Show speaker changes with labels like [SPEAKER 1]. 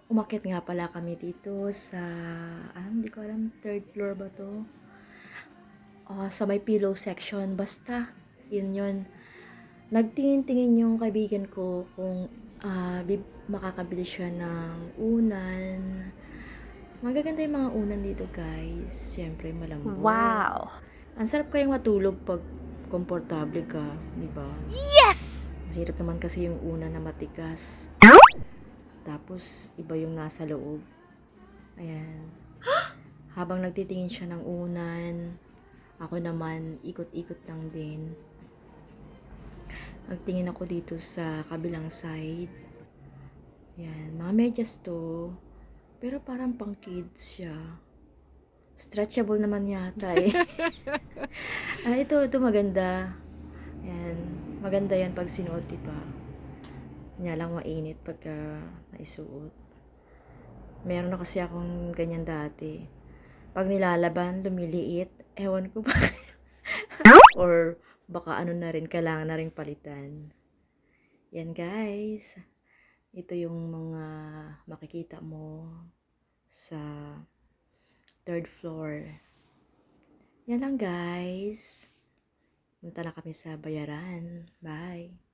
[SPEAKER 1] Umakyat nga pala kami dito sa, hindi ko alam, third floor ba to? Sa may pillow section. Basta, yun. Nagtingin-tingin yung kaibigan ko kung makakabili siya ng unan. Magaganda yung mga unan dito, guys. Siyempre, malambot.
[SPEAKER 2] Wow!
[SPEAKER 1] Ang sarap kayang matulog pag komportable ka, di ba?
[SPEAKER 2] Yes!
[SPEAKER 1] Mahirap naman kasi yung unan na matigas. Tapos, iba yung nasa loob. Ayan. Habang nagtitingin siya ng unan, ako naman, ikot-ikot lang din. Nagtingin ako dito sa kabilang side. Ayan. Mga medyas to. Pero parang pang kids siya. Stretchable naman yata eh. Ito maganda. Ayan. Maganda yan pag sinuot, diba? Kanya lang mainit pagka naisuot. Meron na kasi akong ganyan dati. Pag nilalaban, lumiliit. Ewan ko ba. Or baka ano na rin, kailangan na rin palitan. Yan guys. Ito yung mga makikita mo sa third floor. Yan lang guys. Punta na kami sa bayaran. Bye.